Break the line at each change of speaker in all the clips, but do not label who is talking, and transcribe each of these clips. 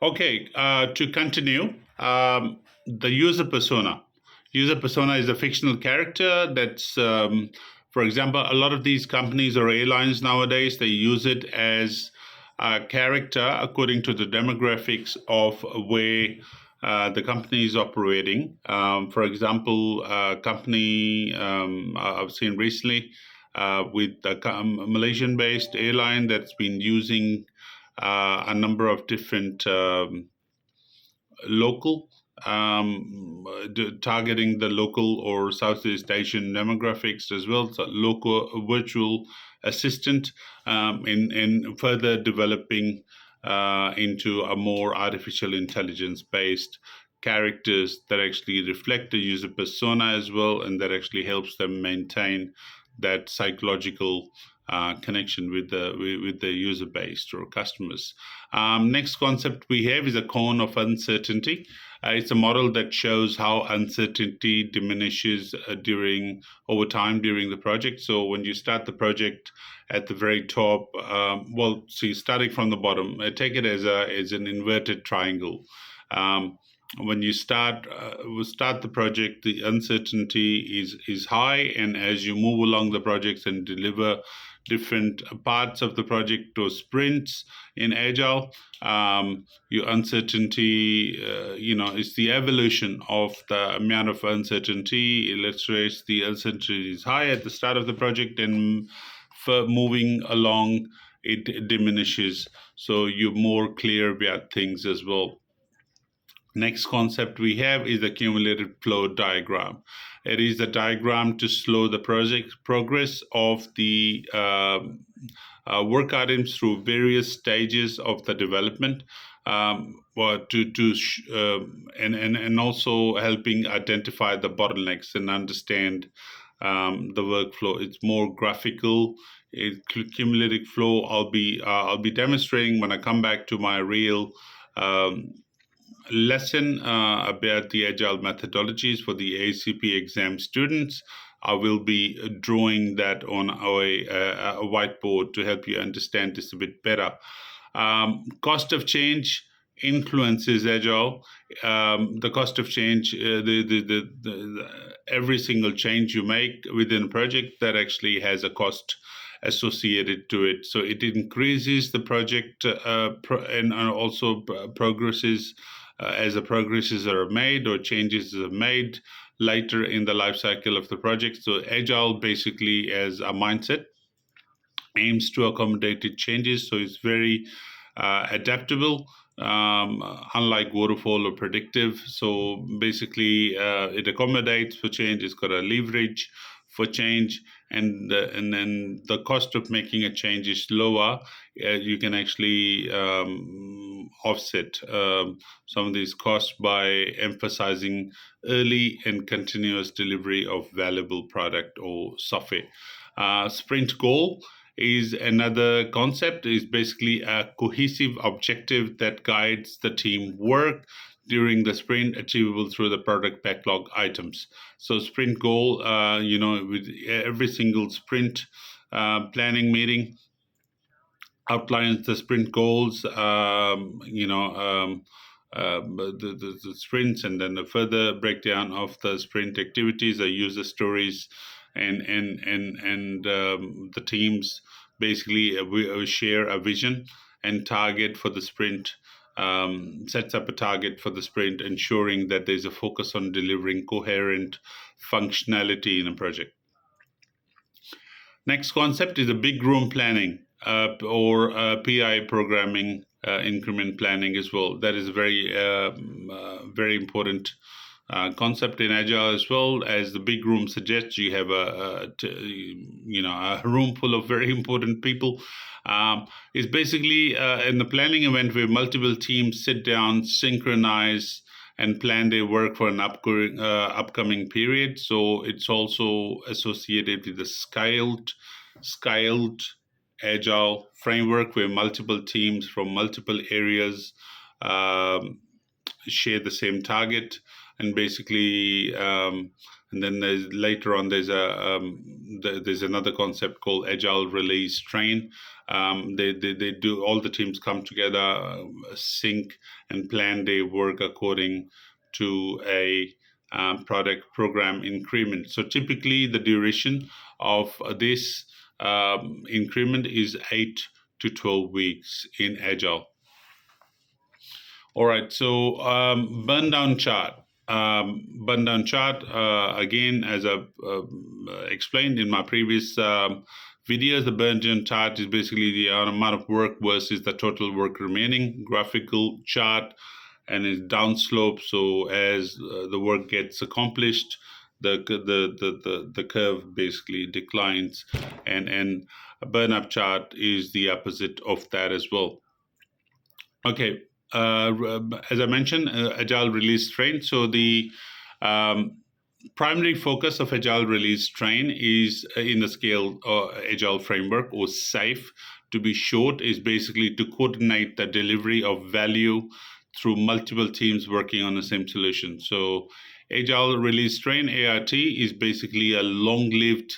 Okay, to continue, the user persona. User persona is a fictional character that's, for example, a lot of these companies or airlines nowadays, they use it as a character according to the demographics of where the company is operating. For example, a company I've seen recently with a Malaysian based airline that's been using a number of different local, targeting the local or Southeast Asian demographics as well. So local virtual assistant in further developing into a more artificial intelligence based characters that actually reflect the user persona as well, and that actually helps them maintain that psychological connection with the user base or customers. Next concept we have is a cone of uncertainty. It's a model that shows how uncertainty diminishes during over time during the project. So when you start the project at the very top, see, starting from the bottom, take it as an inverted triangle. When you start the project, the uncertainty is high, and as you move along the projects and deliver different parts of the project or sprints in Agile, your uncertainty, is the evolution of the amount of uncertainty. It illustrates the uncertainty is high at the start of the project, and for moving along, it diminishes. So you're more clear about things as well. Next concept we have is the cumulative flow diagram. It is a diagram to slow the project progress of the work items through various stages of the development, and also helping identify the bottlenecks and understand the workflow. It's more graphical. Cumulative flow. I'll be demonstrating when I come back to my real lesson about the Agile methodologies for the ACP exam students. I will be drawing that on a whiteboard to help you understand this a bit better. Cost of change influences Agile. The cost of change, every single change you make within a project, that actually has a cost associated to it. So it increases the project and also progresses as the progresses are made or changes are made later in the life cycle of the project. So Agile basically as a mindset aims to accommodate changes. So it's very adaptable, unlike waterfall or predictive. So basically, it accommodates for change. It's got a leverage for change, and then the cost of making a change is lower. You can actually offset some of these costs by emphasizing early and continuous delivery of valuable product or software. Sprint goal is another concept, is basically a cohesive objective that guides the team work during the sprint, achievable through the product backlog items. So sprint goal, with every single sprint planning meeting outlines the sprint goals, the sprints, and then the further breakdown of the sprint activities, the user stories, and the teams basically share a vision and target for the sprint. Sets up a target for the sprint, ensuring that there's a focus on delivering coherent functionality in a project. Next concept is a big room planning or PI programming, increment planning as well. That is a very important concept in Agile as well. As the big room suggests, you have a room full of very important people. It's basically in the planning event where multiple teams sit down, synchronize, and plan their work for an upcoming period. So it's also associated with the scaled Agile framework where multiple teams from multiple areas share the same target, and basically And then later on there's another concept called Agile Release Train. They do, all the teams come together, sync and plan their work according to a product program increment. So typically the duration of this increment is 8 to 12 weeks in Agile. All right, so burn down chart. Burn down chart, again, as I've explained in my previous videos, the burn down chart is basically the amount of work versus the total work remaining, graphical chart, and it's downslope. So as the work gets accomplished, the curve basically declines, and a burn up chart is the opposite of that as well. Okay, as I mentioned, Agile Release Train. So the um, primary focus of Agile Release Train is in the Scale Agile Framework, or SAFe, to be short, is basically to coordinate the delivery of value through multiple teams working on the same solution. So Agile Release Train, ART, is basically a long-lived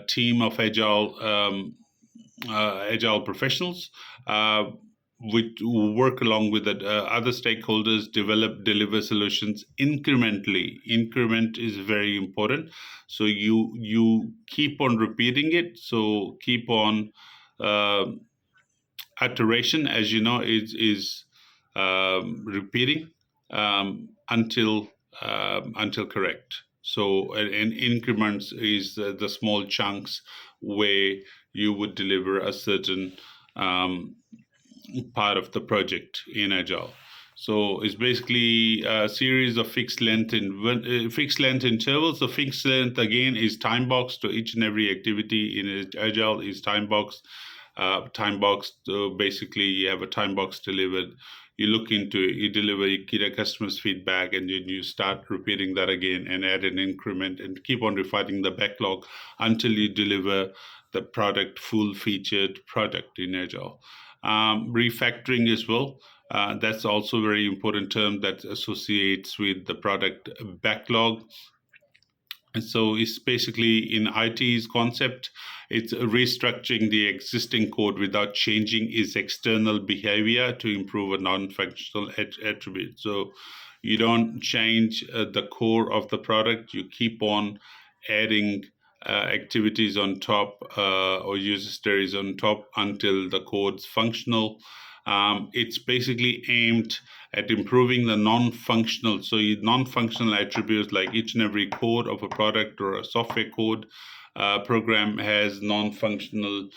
team of Agile professionals, which work along with the other stakeholders, deliver solutions incrementally. Increment is very important. So you keep on repeating it. So keep on uh, iteration, as you know, is repeating until correct. So and increments is the small chunks where you would deliver a certain part of the project in Agile. So it's basically a series of fixed length intervals. The fixed length again is time boxed. So each and every activity in Agile is time boxed. Time boxed. Basically, you have a time box delivered. You look into it, you deliver, you get a customer's feedback, and then you start repeating that again and add an increment and keep on refining the backlog until you deliver the product, full featured product in Agile. Refactoring as well. That's also a very important term that associates with the product backlog. And so it's basically in IT's concept, it's restructuring the existing code without changing its external behavior to improve a non-functional attribute. So you don't change the core of the product. You keep on adding activities on top or user stories on top until the code's functional. It's basically aimed at improving the non-functional. So non-functional attributes, like each and every code of a product or a software code program has non-functional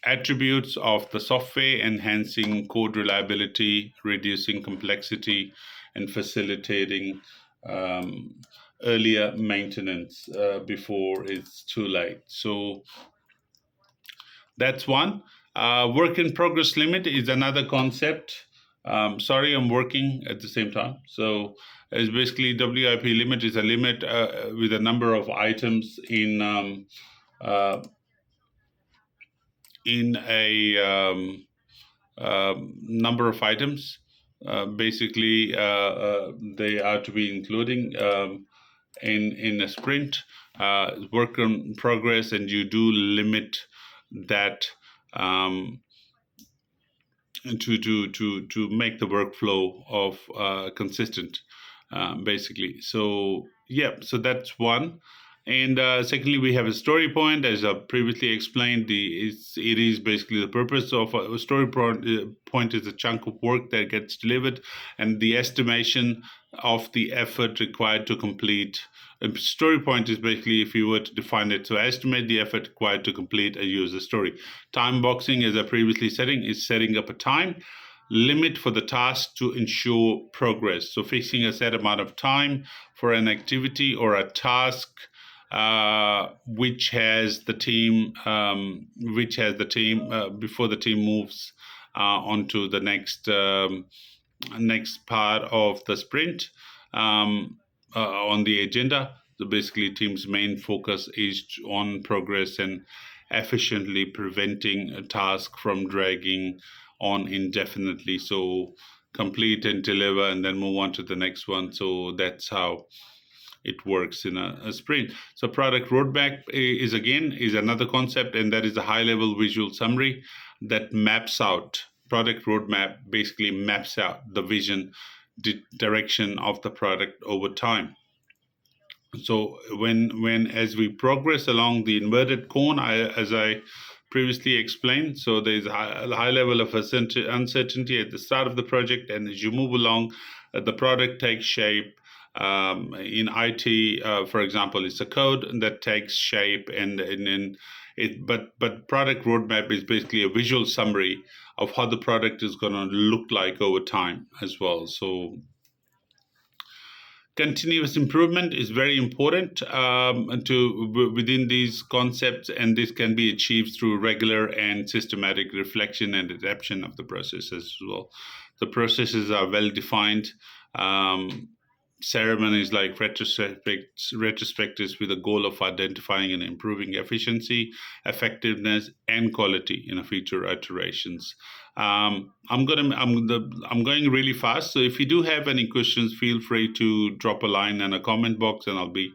attributes of the software, enhancing code reliability, reducing complexity, and facilitating um, earlier maintenance before it's too late. So that's one. Work in progress limit is another concept. Sorry, I'm working at the same time. So it's basically WIP limit is a limit with a number of items uh, in a number of items. Basically, they are to be including in a sprint, work in progress, and you do limit that to make the workflow of consistent, basically. So yeah, so that's one. And secondly, we have a story point, as I previously explained. It is basically the purpose of a story point is a chunk of work that gets delivered, and the estimation of the effort required to complete. A story point is basically, if you were to define it, to estimate the effort required to complete a user story. Time boxing, as I previously said, is setting up a time limit for the task to ensure progress. So fixing a set amount of time for an activity or a task which has the team before the team moves onto the next part of the sprint on the agenda. So basically, team's main focus is on progress and efficiently preventing a task from dragging on indefinitely. So complete and deliver, and then move on to the next one. So that's how it works in a sprint. So product roadmap is another concept, and that is a high-level visual summary that maps out. Product roadmap basically maps out the vision, direction of the product over time. So when as we progress along the inverted cone, as I previously explained, so there's a high level of uncertainty at the start of the project, and as you move along, the product takes shape. In IT, for example, it's a code that takes shape, and it. But product roadmap is basically a visual summary of how the product is going to look like over time as well. So continuous improvement is very important within these concepts, and this can be achieved through regular and systematic reflection and adaptation of the processes as well. The processes are well defined. Ceremonies like retrospectives with the goal of identifying and improving efficiency, effectiveness, and quality in future iterations. I'm going really fast, so if you do have any questions, feel free to drop a line in a comment box, and I'll be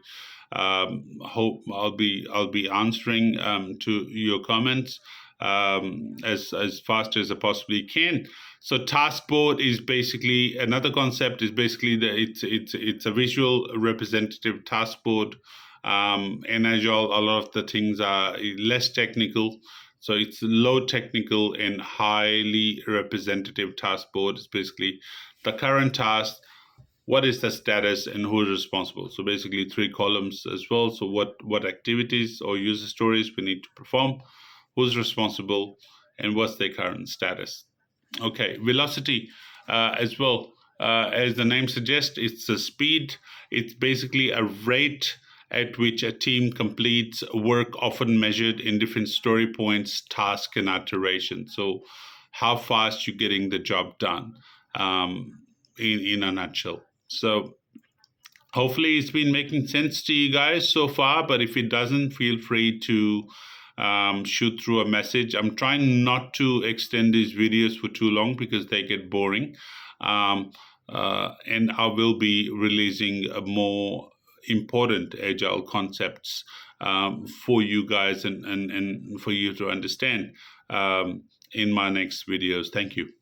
answering to your comments as fast as I possibly can. So task board is basically another concept. Is basically it's a visual representative task board. In Agile, a lot of the things are less technical, so it's low technical and highly representative task board. It's basically the current task, what is the status, and who is responsible. So basically 3 columns as well. So what activities or user stories we need to perform, who's responsible, and what's their current status. Okay, velocity as well. As the name suggests, it's a speed. It's basically a rate at which a team completes work, often measured in different story points, task, and iteration. So how fast you're getting the job done in a nutshell. So hopefully it's been making sense to you guys so far, but if it doesn't, feel free to shoot through a message. I'm trying not to extend these videos for too long because they get boring. And I will be releasing more important Agile concepts for you guys and for you to understand in my next videos. Thank you.